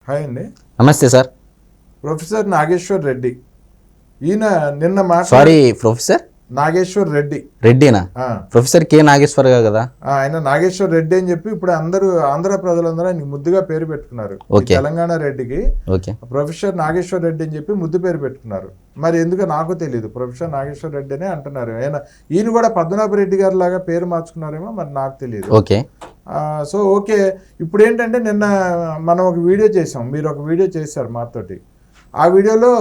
Hi అండి. నమస్తే sir. Professor Nageshwar Reddy ఈయన నిన్న సారీ ప్రొఫెసర్ నాగేశ్వర్ రెడ్డి రెడ్డినా? ప్రొఫెసర్ కె నాగేశ్వర్ కదా. ఆయన నాగేశ్వర్ రెడ్డి అని చెప్పి ఇప్పుడు అందరూ ఆంధ్ర ప్రజలందరూ ఆయన ముద్దుగా పేరు పెట్టుకున్నారు. తెలంగాణ రెడ్డికి ప్రొఫెసర్ నాగేశ్వర్ రెడ్డి అని చెప్పి ముద్దు పేరు పెట్టుకున్నారు. మరి ఎందుకు నాకు తెలియదు, ప్రొఫెసర్ నాగేశ్వర్ రెడ్డి అనే అంటున్నారు. ఈయన కూడా పద్మనాభ రెడ్డి గారి లాగా పేరు మార్చుకున్నారేమో, మరి నాకు తెలియదు. సో ఓకే, ఇప్పుడు ఏంటంటే నిన్న మనం ఒక వీడియో చేసాం, మీరు ఒక వీడియో చేశారు మాతోటి. ఆ వీడియోలో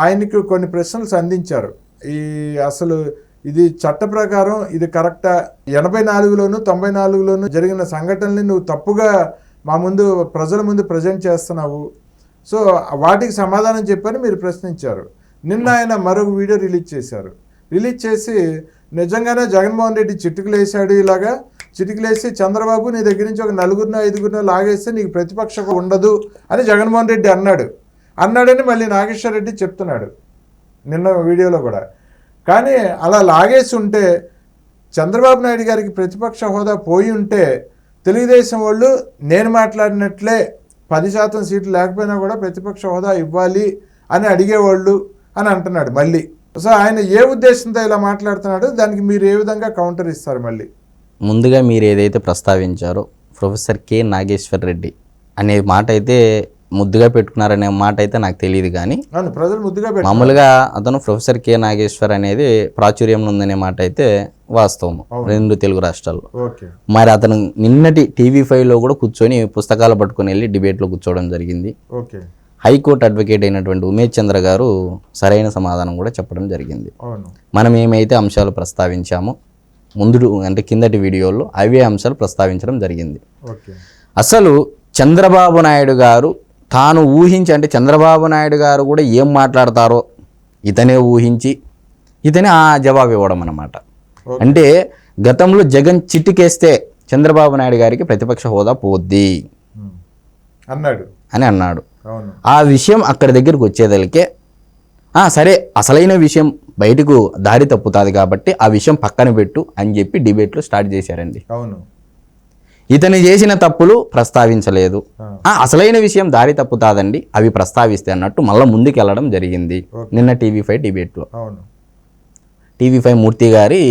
ఆయనకి కొన్ని ప్రశ్నలు సంధించారు. అసలు ఇది చట్ట ప్రకారం ఇది కరెక్టా, 84లోను 94లోను జరిగిన సంఘటనల్ని నువ్వు తప్పుగా మా ముందు ప్రజల ముందు ప్రజెంట్ చేస్తున్నావు, సో వాటికి సమాధానం చెప్పని మీరు ప్రశ్నించారు. నిన్న ఆయన మరొక వీడియో రిలీజ్ చేశారు. రిలీజ్ చేసి నిజంగానే జగన్మోహన్ రెడ్డి చిటుకులేసాడు, ఇలాగా చిటుకులేసి చంద్రబాబు నీ దగ్గర నుంచి ఒక 4-5 లాగేస్తే నీకు ప్రతిపక్షం ఉండదు అని జగన్మోహన్ రెడ్డి అన్నాడని మళ్ళీ నాగేశ్వర రెడ్డి చెప్తున్నాడు నిన్న వీడియోలో కూడా. కానీ అలా లాగేసి ఉంటే చంద్రబాబు నాయుడు గారికి ప్రతిపక్ష హోదా పోయి ఉంటే తెలుగుదేశం వాళ్ళు నేను మాట్లాడినట్లే 10% సీట్లు లేకపోయినా కూడా ప్రతిపక్ష హోదా ఇవ్వాలి అని అడిగేవాళ్ళు అని అంటున్నాడు మళ్ళీ. సో ఆయన ఏ ఉద్దేశంతో ఇలా మాట్లాడుతున్నాడు, దానికి మీరు ఏ విధంగా కౌంటర్ ఇస్తారు? మళ్ళీ ముందుగా మీరు ఏదైతే ప్రస్తావించారో ప్రొఫెసర్ కె నాగేశ్వర్ రెడ్డి అనే మాట అయితే ముద్దుగా పెట్టుకున్నారనే మాట అయితే నాకు తెలియదు. కానీ ప్రజలు ముద్దుగా మామూలుగా అతను ప్రొఫెసర్ కె నాగేశ్వర్ అనేది ప్రాచుర్యంలో ఉందనే మాట అయితే వాస్తవం 2 తెలుగు రాష్ట్రాల్లో. మరి అతను నిన్నటి TV5లో కూడా కూర్చొని పుస్తకాలు పట్టుకుని వెళ్ళి డిబేట్లో కూర్చోవడం జరిగింది. హైకోర్టు అడ్వకేట్ అయినటువంటి ఉమేష్ చంద్ర గారు సరైన సమాధానం కూడా చెప్పడం జరిగింది. మనం ఏమైతే అంశాలు ప్రస్తావించామో ముందు అంటే కిందటి వీడియోలో అవే అంశాలు ప్రస్తావించడం జరిగింది. అసలు చంద్రబాబు నాయుడు గారు తాను ఊహించి, అంటే చంద్రబాబు నాయుడు గారు కూడా ఏం మాట్లాడతారో ఇతనే ఊహించి ఇతనే ఆ జవాబు ఇవ్వడం అన్నమాట. అంటే గతంలో జగన్ చిట్టుకేస్తే చంద్రబాబు నాయుడు గారికి ప్రతిపక్ష హోదా పోద్ది అని అన్నాడు. ఆ విషయం అక్కడి దగ్గరికి వచ్చేదలికే సరే అసలైన విషయం బయటకు దారి తప్పుతుంది కాబట్టి ఆ విషయం పక్కన పెట్టు అని చెప్పి డిబేట్లో స్టార్ట్ చేశారండి. ఇతను చేసిన తప్పులు ప్రస్తావించలేదు, అసలైన విషయం దారి తప్పుతాదండి అవి ప్రస్తావిస్తే అన్నట్టు మళ్ళీ ముందుకు వెళ్ళడం జరిగింది. నిన్న TV5 డిబేట్లో TV5 మూర్తి గారి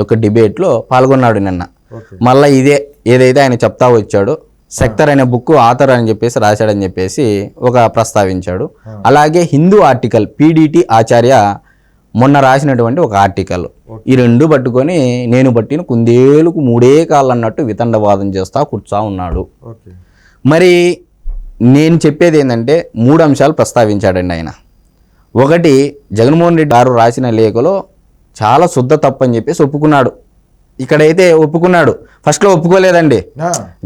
యొక్క డిబేట్లో పాల్గొన్నాడు నిన్న. మళ్ళీ ఏదైతే ఆయన చెప్తా వచ్చాడో సెక్టర్ అనే బుక్ ఆథర్ అని చెప్పేసి రాశాడని చెప్పేసి ఒక ప్రస్తావించాడు. అలాగే హిందూ ఆర్టికల్ PDT ఆచార్య మొన్న రాసినటువంటి ఒక ఆర్టికల్, ఈ 2 పట్టుకొని నేను పట్టిన కుందేలుకు 3 కాళ్ళు అన్నట్టు వితండవాదం చేస్తా కూర్చా ఉన్నాడు. మరి నేను చెప్పేది ఏంటంటే 3 అంశాలు ప్రస్తావించాడండి ఆయన. ఒకటి, జగన్మోహన్ రెడ్డి గారు రాసిన లేఖలో చాలా శుద్ధ తప్పు అని చెప్పేసి ఒప్పుకున్నాడు. ఇక్కడైతే ఒప్పుకున్నాడు, ఫస్ట్లో ఒప్పుకోలేదండి.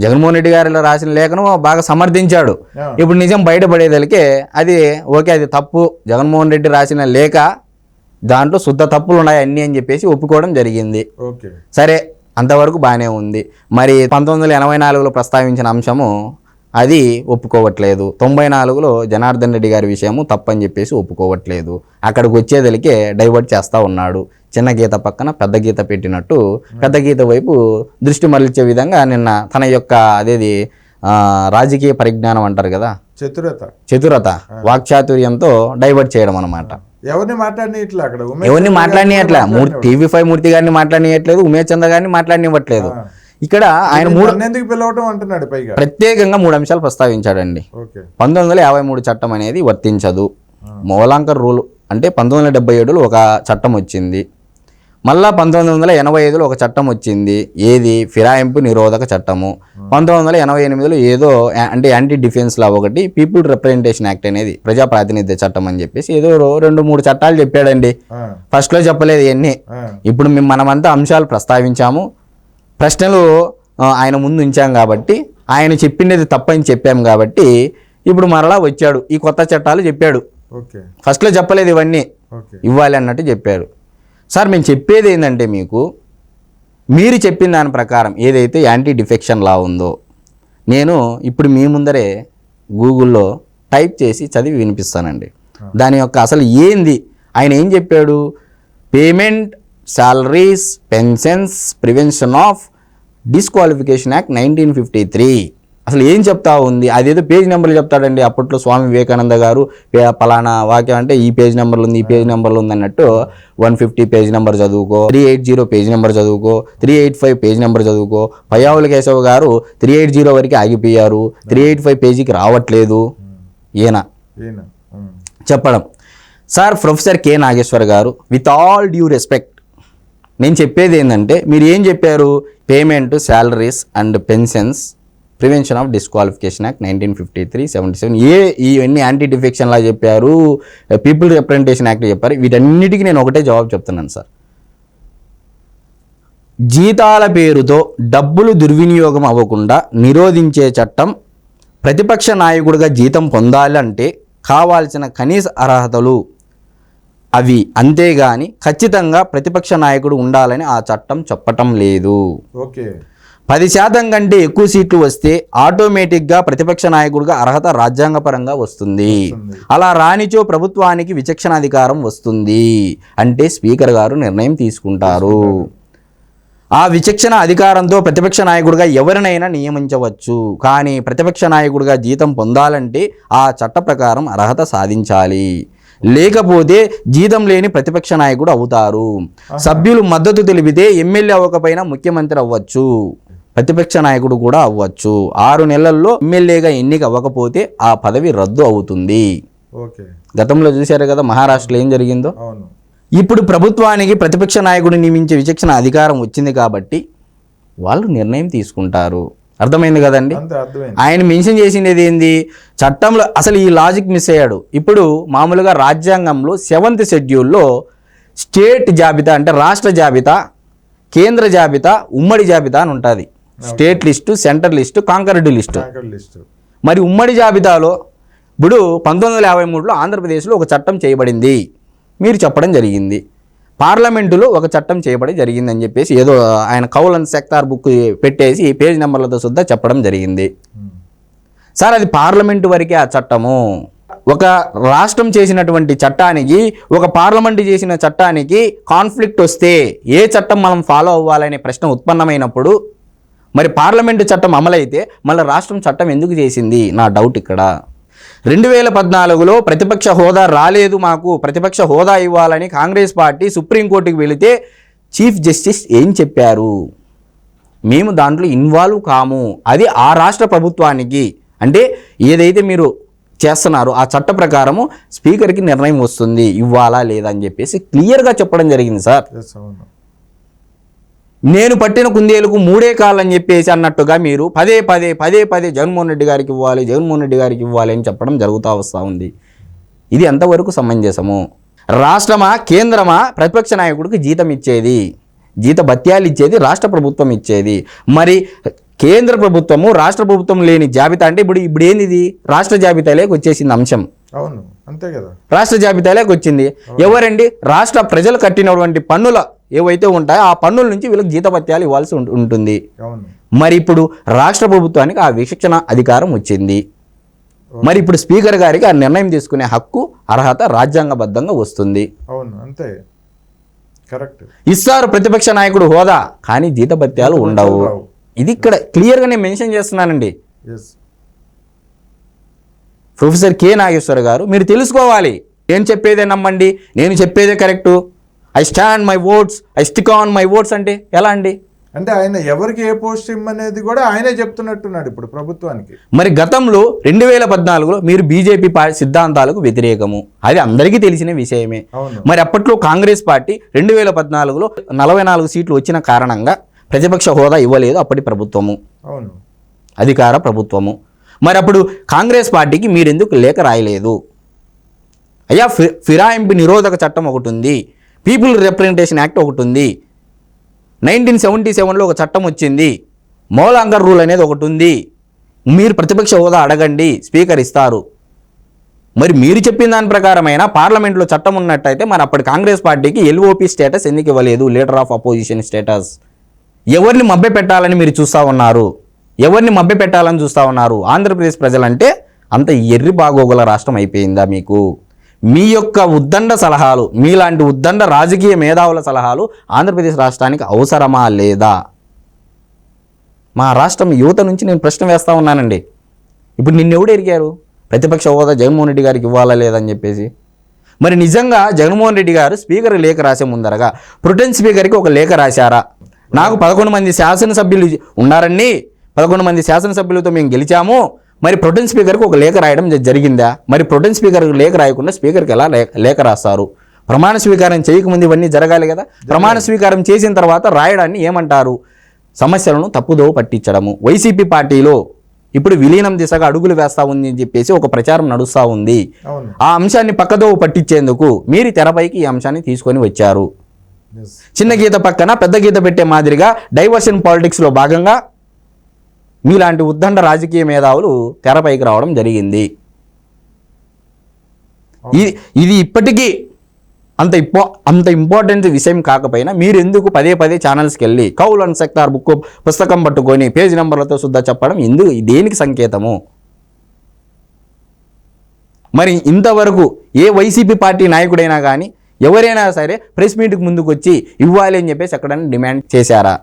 జగన్మోహన్ రెడ్డి గారు రాసిన లేఖను బాగా సమర్థించాడు. ఇప్పుడు నిజం బయటపడేదలికే అది ఓకే, అది తప్పు, జగన్మోహన్ రెడ్డి రాసిన లేఖ దాంట్లో శుద్ధ తప్పులు ఉన్నాయి అన్నీ అని చెప్పేసి ఒప్పుకోవడం జరిగింది. సరే, అంతవరకు బాగానే ఉంది. మరి 1984లో ప్రస్తావించిన అంశము అది ఒప్పుకోవట్లేదు. 94లో జనార్దన్ రెడ్డి గారి విషయము తప్పని చెప్పేసి ఒప్పుకోవట్లేదు. అక్కడికి వచ్చేదలికే డైవర్ట్ చేస్తూ ఉన్నాడు. చిన్న గీత పక్కన పెద్ద గీత పెట్టినట్టు పెద్ద గీత వైపు దృష్టి మరల్చే విధంగా నిన్న తన యొక్క అదేది రాజకీయ పరిజ్ఞానం అంటారు కదా, చతురత వాక్చాతుర్యంతో డైవర్ట్ చేయడం అన్నమాట. ఎవరిని మాట్లాడినట్లే అక్కడ, ఎవరిని మాట్లాడినట్లే, TV5 మూర్తి గారిని మాట్లాడినట్లేదు, ఉమేష్ చంద్ర గారిని మాట్లాడినివ్వట్లేదు. ఇక్కడ ఆయన అంటున్నాడు. పైగా ప్రత్యేకంగా 3 అంశాలు ప్రస్తావించాడండి. 1953 చట్టం అనేది వర్తించదు, మౌలాంకర్ రూల్ అంటే 1977లో ఒక చట్టం వచ్చింది, మళ్ళా 1985లో ఒక చట్టం వచ్చింది, ఏది ఫిరాయింపు నిరోధక చట్టము. 1988లో ఏదో అంటే యాంటీ డిఫెన్స్ లా ఒకటి, పీపుల్ రిప్రజెంటేషన్ యాక్ట్ అనేది ప్రజా ప్రాతినిధ్య చట్టం అని చెప్పేసి ఏదో 2-3 చట్టాలు చెప్పాడండి. ఫస్ట్లో చెప్పలేదు ఇవన్నీ. ఇప్పుడు మనమంతా అంశాలు ప్రస్తావించాము, ప్రశ్నలు ఆయన ముందు ఉంచాం కాబట్టి, ఆయన చెప్పింది తప్పని చెప్పాం కాబట్టి ఇప్పుడు మరలా వచ్చాడు ఈ కొత్త చట్టాలు చెప్పాడు. ఫస్ట్లో చెప్పలేదు ఇవన్నీ ఇవ్వాలి అన్నట్టు చెప్పారు. సార్, మేము చెప్పేది ఏంటంటే మీరు చెప్పిన దాని ప్రకారం ఏదైతే యాంటీ డిఫెక్షన్ లా ఉందో నేను ఇప్పుడు మీ ముందరే గూగుల్లో టైప్ చేసి చదివి వినిపిస్తానండి. దాని యొక్క అసలు ఏంది, ఆయన ఏం చెప్పాడు? Payment salaries pensions prevention of disqualification act 1953 అసలు ఏం చెప్తా ఉంది? అదేదో పేజ్ నెంబర్లు చెప్తాడండి. అప్పట్లో స్వామి వివేకానంద గారు పలానా వాక్యం అంటే ఈ పేజ్ నెంబర్లు ఉంది, ఈ పేజ్ నెంబర్లు ఉంది అన్నట్టు 150 పేజ్ నెంబర్ చదువుకో, 380 పేజ్ నెంబర్ చదువుకో, 385 పేజ్ నెంబర్ చదువుకో. పయ్యావుల కేశవ్ గారు 380 వరకు ఆగిపోయారు, 385 పేజీకి రావట్లేదు. ఈయన చెప్పడం. సార్ ప్రొఫెసర్ కె నాగేశ్వర్ గారు, విత్ ఆల్ డ్యూ రెస్పెక్ట్ నేను చెప్పేది ఏంటంటే, మీరు ఏం చెప్పారు? Payment, salaries and pensions, prevention of disqualification act 1953, 77 ఇవన్నీ యాంటీ డిఫెక్షన్ లా చెప్పారు, పీపుల్ రిప్రజెంటేషన్ యాక్ట్ చెప్పారు. వీటన్నిటికీ నేను ఒకటే జవాబు చెప్తున్నాను సార్. జీతాల పేరుతో డబ్బులు దుర్వినియోగం అవ్వకుండా నిరోధించే చట్టం, ప్రతిపక్ష నాయకుడిగా జీతం పొందాలంటే కావాల్సిన కనీస అర్హతలు అవి, అంతేగాని ఖచ్చితంగా ప్రతిపక్ష నాయకుడు ఉండాలని ఆ చట్టం చెప్పటం లేదు. ఓకే, 10% కంటే ఎక్కువ సీట్లు వస్తే ఆటోమేటిక్గా ప్రతిపక్ష నాయకుడిగా అర్హత రాజ్యాంగపరంగా వస్తుంది. అలా రానిచో ప్రభుత్వానికి విచక్షణ అధికారం వస్తుంది. అంటే స్పీకర్ గారు నిర్ణయం తీసుకుంటారు. ఆ విచక్షణ అధికారంతో ప్రతిపక్ష నాయకుడిగా ఎవరినైనా నియమించవచ్చు. కానీ ప్రతిపక్ష నాయకుడిగా జీతం పొందాలంటే ఆ చట్ట ప్రకారం అర్హత సాధించాలి. లేకపోతే జీతం లేని ప్రతిపక్ష నాయకుడు అవుతారు. సభ్యులు మద్దతు తెలిపితే ఎమ్మెల్యే అవ్వకపోయినా ముఖ్యమంత్రి అవ్వచ్చు, ప్రతిపక్ష నాయకుడు కూడా అవ్వచ్చు. 6 నెలల్లో ఎమ్మెల్యేగా ఎన్నిక అవ్వకపోతే ఆ పదవి రద్దు అవుతుంది. గతంలో చూశారు కదా మహారాష్ట్రలో ఏం జరిగిందో. ఇప్పుడు ప్రభుత్వానికి ప్రతిపక్ష నాయకుడు నియమించే విచక్షణ అధికారం వచ్చింది కాబట్టి వాళ్ళు నిర్ణయం తీసుకుంటారు. అర్థమైంది కదండి. ఆయన మెన్షన్ చేసినది ఏంది? చట్టంలో అసలు ఈ లాజిక్ మిస్ అయ్యాడు. ఇప్పుడు మామూలుగా రాజ్యాంగంలో 7th షెడ్యూల్లో స్టేట్ జాబితా అంటే రాష్ట్ర జాబితా, కేంద్ర జాబితా, ఉమ్మడి జాబితా అని ఉంటుంది. State list, centre list, conquered list. మరి ఉమ్మడి జాబితాలో ఇప్పుడు 1953లో ఆంధ్రప్రదేశ్లో ఒక చట్టం చేయబడింది, మీరు చెప్పడం జరిగింది. పార్లమెంటులో ఒక చట్టం చేయబడి జరిగిందని చెప్పేసి ఏదో ఆయన కౌలన్ సెక్టార్ బుక్ పెట్టేసి పేజ్ నెంబర్లతో సుద్దా చెప్పడం జరిగింది. సార్ అది పార్లమెంటు వరకే ఆ చట్టము. ఒక రాష్ట్రం చేసినటువంటి చట్టానికి, ఒక పార్లమెంటు చేసిన చట్టానికి కాన్ఫ్లిక్ట్ వస్తే ఏ చట్టం మనం ఫాలో అవ్వాలనే ప్రశ్న ఉత్పన్నమైనప్పుడు మరి పార్లమెంటు చట్టం అమలైతే మళ్ళీ రాష్ట్రం చట్టం ఎందుకు చేసింది? నా డౌట్ ఇక్కడ. 2014లో ప్రతిపక్ష హోదా రాలేదు, మాకు ప్రతిపక్ష హోదా ఇవ్వాలని కాంగ్రెస్ పార్టీ సుప్రీంకోర్టుకి వెళితే చీఫ్ జస్టిస్ ఏం చెప్పారు? మేము దాంట్లో ఇన్వాల్వ్ కాము, అది ఆ రాష్ట్ర ప్రభుత్వానికి, అంటే ఏదైతే మీరు చేస్తున్నారు ఆ చట్ట ప్రకారము స్పీకర్కి నిర్ణయం వస్తుంది ఇవ్వాలా లేదా అని చెప్పేసి క్లియర్గా చెప్పడం జరిగింది సార్. నేను పట్టిన కుందేలకు 3 కాళ్ళు అని చెప్పేసి అన్నట్టుగా మీరు పదే పదే జగన్మోహన్ రెడ్డి గారికి ఇవ్వాలి, జగన్మోహన్ రెడ్డి గారికి ఇవ్వాలి అని చెప్పడం జరుగుతూ వస్తూ ఉంది. ఇది ఎంతవరకు సమంజసము? రాష్ట్రమా కేంద్రమా ప్రతిపక్ష నాయకుడికి జీతం ఇచ్చేది, జీత భత్యాలు ఇచ్చేది రాష్ట్ర ప్రభుత్వం ఇచ్చేది. మరి కేంద్ర ప్రభుత్వము రాష్ట్ర ప్రభుత్వం లేని జాబితా అంటే ఇప్పుడు ఏంది? ఇది రాష్ట్ర జాబితాలోకి వచ్చేసింది అంశం. అవును, అంతే కదా. రాష్ట్ర జాబితాలోకి వచ్చింది. ఎవరండి? రాష్ట్ర ప్రజలు కట్టినటువంటి పన్నుల ఏవైతే ఉంటాయో ఆ పన్నుల నుంచి వీళ్ళకి జీతభత్యాలు ఇవ్వాల్సి ఉంటుంది. మరి ఇప్పుడు రాష్ట్ర ప్రభుత్వానికి ఆ విచక్షణ అధికారం వచ్చింది. మరి ఇప్పుడు స్పీకర్ గారికి ఆ నిర్ణయం తీసుకునే హక్కు, అర్హత రాజ్యాంగబద్ధంగా వస్తుంది. అవును, అంతే, కరెక్ట్. ఇస్తారు ప్రతిపక్ష నాయకుడు హోదా, కానీ జీతభత్యాలు ఉండవు. ఇది ఇక్కడ క్లియర్గా నేను మెన్షన్ చేస్తున్నానండి. ప్రొఫెసర్ కె నాగేశ్వర్ గారు, మీరు తెలుసుకోవాలి. నేను చెప్పేదే నమ్మండి, నేను చెప్పేదే correct, I stand my oats, I stick on my oats అంటే ఎలా అండి? అంటే ఆయన ఎవరికి ఏ పోస్ట్ ఇమ్మనేది కూడా ఆయనే చెప్తున్నట్టున్నాడు ఇప్పుడు ప్రభుత్వానికి. మరి గతంలో 2014లో మీరు బీజేపీ సిద్ధాంతాలకు వ్యతిరేకము, అది అందరికీ తెలిసిన విషయమే. మరి అప్పట్లో కాంగ్రెస్ పార్టీ 2014లో 44 సీట్లు వచ్చిన కారణంగా ప్రతిపక్ష హోదా ఇవ్వలేదు అప్పటి ప్రభుత్వము, అధికార ప్రభుత్వము. మరి అప్పుడు కాంగ్రెస్ పార్టీకి మీరెందుకు లేఖ రాయలేదు? అయ్యా, ఫిరాయింపు నిరోధక చట్టం ఒకటి ఉంది, పీపుల్ రిప్రజెంటేషన్ యాక్ట్ ఒకటి ఉంది, 1977లో ఒక చట్టం వచ్చింది, మౌలాంకర్ రూల్ అనేది ఒకటి ఉంది. మీరు ప్రతిపక్ష హోదా అడగండి, స్పీకర్ ఇస్తారు. మరి మీరు చెప్పిన దాని ప్రకారమైనా పార్లమెంట్లో చట్టం ఉన్నట్టయితే మరి అప్పటి కాంగ్రెస్ పార్టీకి ఎల్ఓపి స్టేటస్ ఎందుకు ఇవ్వలేదు? Leader of opposition status. ఎవరిని మభ్య పెట్టాలని మీరు చూస్తూ ఉన్నారు? ఎవరిని మభ్య పెట్టాలని చూస్తూ ఉన్నారు? ఆంధ్రప్రదేశ్ ప్రజలంటే అంత ఎర్రి బాగోగుల రాష్ట్రం అయిపోయిందా మీకు? మీ యొక్క ఉద్దండ సలహాలు, మీలాంటి ఉద్దండ రాజకీయ మేధావుల సలహాలు ఆంధ్రప్రదేశ్ రాష్ట్రానికి అవసరమా లేదా? మా రాష్ట్రం యువత నుంచి నేను ప్రశ్న వేస్తూ ఉన్నానండి. ఇప్పుడు నిన్నెవడు ఎరిగారు ప్రతిపక్ష హోదా జగన్మోహన్ రెడ్డి గారికి ఇవ్వాలా లేదని చెప్పేసి? మరి నిజంగా జగన్మోహన్ రెడ్డి గారు స్పీకర్ లేఖ రాసే ముందరగా ప్రొటెన్ స్పీకర్కి ఒక లేఖ రాశారా? నాకు 11 మంది శాసనసభ్యులు ఉన్నారని, 11 మంది శాసనసభ్యులతో మేము గెలిచాము, మరి ప్రొటెన్ స్పీకర్కి ఒక లేఖ రాయడం జరిగిందా? మరి ప్రొటెన్ స్పీకర్కి లేఖ రాయకుండా స్పీకర్కి ఎలా లేఖ రాస్తారు? ప్రమాణ స్వీకారం చేయకముందు ఇవన్నీ జరగాలి కదా. ప్రమాణ స్వీకారం చేసిన తర్వాత రాయడాన్ని ఏమంటారు? సమస్యలను తప్పుదోవ పట్టించడము. వైసీపీ పార్టీలో ఇప్పుడు విలీనం దిశగా అడుగులు వేస్తా ఉంది అని చెప్పేసి ఒక ప్రచారం నడుస్తూ ఉంది. ఆ అంశాన్ని పక్కదోవ పట్టించేందుకు మీరు తెరపైకి ఈ అంశాన్ని తీసుకొని వచ్చారు. చిన్న గీత పక్కన పెద్ద గీత పెట్టే మాదిరిగా డైవర్షన్ పాలిటిక్స్లో భాగంగా మీలాంటి ఉద్దండ రాజకీయ మేధావులు తెరపైకి రావడం జరిగింది. ఇది ఇప్పటికీ అంత ఇంపార్టెంట్ విషయం కాకపోయినా మీరు ఎందుకు పదే పదే ఛానల్స్కి వెళ్ళి కౌల్ అండ్ సెక్టార్ బుక్ పుస్తకం పట్టుకొని పేజ్ నెంబర్లతో శుద్ధ చెప్పడం ఎందుకు? దేనికి సంకేతము? మరి ఇంతవరకు ఏ వైసీపీ పార్టీ నాయకుడైనా కానీ ఎవరైనా సరే ప్రెస్ మీట్కి ముందుకు వచ్చి ఇవ్వాలి అని చెప్పేసి ఎక్కడైనా డిమాండ్ చేశారా?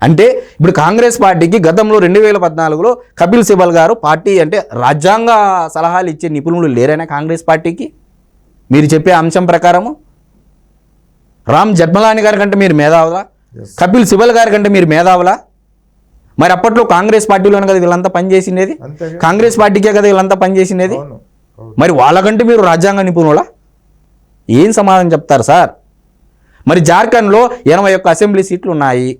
అంటే ఇప్పుడు కాంగ్రెస్ పార్టీకి గతంలో 2014లో కపిల్ సిబల్ గారు పార్టీ అంటే రాజ్యాంగ సలహాలు ఇచ్చే నిపుణులు లేరైనా కాంగ్రెస్ పార్టీకి మీరు చెప్పే అంశం ప్రకారము రామ్ జెఠ్మలాని గారి కంటే మీరు మేధావులా? కపిల్ సిబల్ గారి కంటే మీరు మేధావులా? మరి అప్పట్లో కాంగ్రెస్ పార్టీలోనే కదా వీళ్ళంతా పనిచేసినది, కాంగ్రెస్ పార్టీకే కదా వీళ్ళంతా పనిచేసినది. మరి వాళ్ళకంటే మీరు రాజ్యాంగ నిపుణులా? ఏం సమాధానం చెప్తారు సార్? మరి జార్ఖండ్లో 81 అసెంబ్లీ సీట్లు ఉన్నాయి.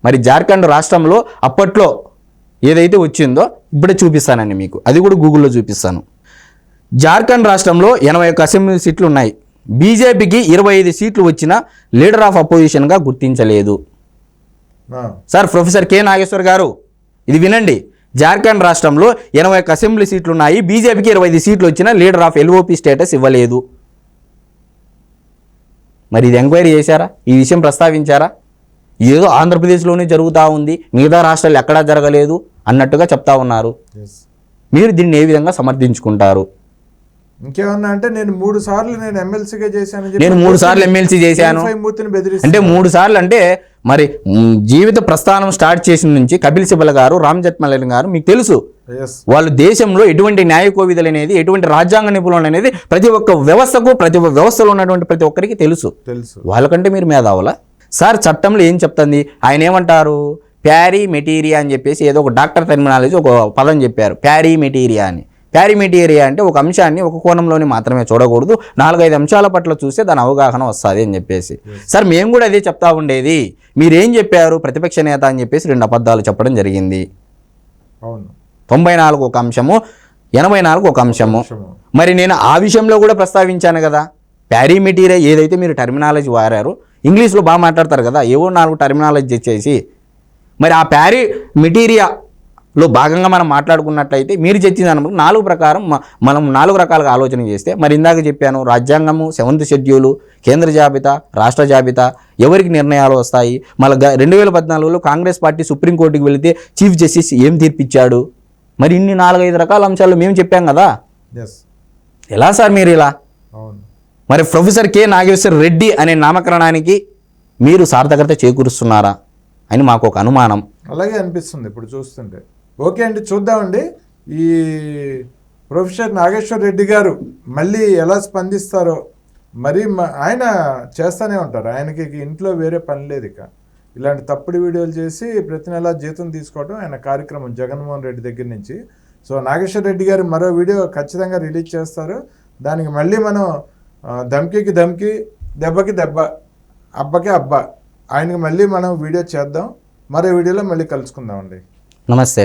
మరి జార్ఖండ్ రాష్ట్రంలో అప్పట్లో ఏదైతే వచ్చిందో ఇప్పుడే చూపిస్తానండి మీకు, అది కూడా గూగుల్లో చూపిస్తాను. జార్ఖండ్ రాష్ట్రంలో 81 అసెంబ్లీ సీట్లు ఉన్నాయి. బీజేపీకి 25 సీట్లు వచ్చిన లీడర్ ఆఫ్ అపోజిషన్గా గుర్తించలేదు. సార్ ప్రొఫెసర్ కె నాగేశ్వర్ గారు ఇది వినండి. జార్ఖండ్ రాష్ట్రంలో 81 అసెంబ్లీ సీట్లు ఉన్నాయి. బీజేపీకి 25 సీట్లు వచ్చిన లీడర్ ఆఫ్ ఎల్ఓపి స్టేటస్ ఇవ్వలేదు. మరి ఇది ఎంక్వైరీ చేశారా? ఈ విషయం ప్రస్తావించారా? ఏదో ఆంధ్రప్రదేశ్లోనే జరుగుతూ ఉంది, మిగతా రాష్ట్రాలు ఎక్కడా జరగలేదు అన్నట్టుగా చెప్తా ఉన్నారు. మీరు దీన్ని ఏ విధంగా సమర్థించుకుంటారు? ఇంకేమన్నా అంటే నేను 3 సార్లు ఎమ్మెల్సీగా చేశాను, నేను 3 సార్లు ఎమ్మెల్సీ చేశాను అంటే 3 సార్లు అంటే మరి జీవిత ప్రస్థానం స్టార్ట్ చేసిన నుంచి కపిల్ సిబల్ గారు, రామ్ జెఠ్మలాని గారు మీకు తెలుసు. వాళ్ళు దేశంలో ఎటువంటి న్యాయ కోవిధులు అనేది, ఎటువంటి రాజ్యాంగ నిపుణులు అనేది ప్రతి ఒక్క వ్యవస్థకు, ప్రతి వ్యవస్థలో ఉన్నటువంటి ప్రతి ఒక్కరికి తెలుసు. వాళ్ళకంటే మీరు మేధావులా? సార్ చట్టంలో ఏం చెప్తుంది? ఆయన ఏమంటారు? ప్యారీ మెటీరియా అని చెప్పేసి ఏదో ఒక డాక్టర్ టెర్మినాలజీ ఒక పదం చెప్పారు, ప్యారీ మెటీరియా అని. ప్యారీ మెటీరియా అంటే ఒక అంశాన్ని ఒక కోణంలోనే మాత్రమే చూడకూడదు, 4-5 అంశాల పట్ల చూస్తే దాని అవగాహన వస్తుంది అని చెప్పేసి. సార్ మేము కూడా అదే చెప్తా ఉండేది. మీరేం చెప్పారు? ప్రతిపక్ష నేత అని చెప్పేసి 2 అబద్ధాలు చెప్పడం జరిగింది. 94 ఒక అంశము, 84 ఒక అంశము. మరి నేను ఆ విషయంలో కూడా ప్రస్తావించాను కదా. ప్యారీ మెటీరియా ఏదైతే మీరు టెర్మినాలజీ వారారు, ఇంగ్లీష్లో బాగా మాట్లాడతారు కదా, ఏవో 4 టెర్మినాలజీ తెచ్చేసి, మరి ఆ ప్యారీ మెటీరియాలో భాగంగా మనం మాట్లాడుకున్నట్లయితే మీరు చర్చించిన దాని 4 ప్రకారం మనం 4 రకాలుగా ఆలోచన చేస్తే, మరి ఇందాక చెప్పాను రాజ్యాంగము, 7th షెడ్యూలు, కేంద్ర జాబితా, రాష్ట్ర జాబితా, ఎవరికి నిర్ణయాలు వస్తాయి. మళ్ళీ 2014లో కాంగ్రెస్ పార్టీ సుప్రీంకోర్టుకి వెళితే చీఫ్ జస్టిస్ ఏం తీర్పిచ్చాడు. మరి ఇన్ని 4-5 రకాల అంశాలు మేము చెప్పాం కదా. ఎలా సార్ మీరు ఇలా? మరి ప్రొఫెసర్ కె నాగేశ్వర్ రెడ్డి అనే నామకరణానికి మీరు సార్థకత చేకూరుస్తున్నారా అని మాకు ఒక అనుమానం. అలాగే అనిపిస్తుంది ఇప్పుడు చూస్తుంటే. ఓకే అండి, చూద్దామండి ఈ ప్రొఫెసర్ నాగేశ్వర్ రెడ్డి గారు మళ్ళీ ఎలా స్పందిస్తారో. మరి ఆయన చేస్తూనే ఉంటారు, ఆయనకి ఇంట్లో వేరే పని లేదు. ఇక ఇలాంటి తప్పుడు వీడియోలు చేసి ప్రతి నెల జీతం తీసుకోవడం ఆయన కార్యక్రమం జగన్మోహన్ రెడ్డి దగ్గర నుంచి. సో నాగేశ్వర్ రెడ్డి గారు మరో వీడియో ఖచ్చితంగా రిలీజ్ చేస్తారు. దానికి మళ్ళీ మనం ధమ్కీకి ధమ్కీ, దెబ్బకి దెబ్బ, అబ్బకి అబ్బ, ఆయనకి మళ్ళీ మనం వీడియో చేద్దాం. మరో వీడియోలో మళ్ళీ కలుసుకుందామండి. నమస్తే.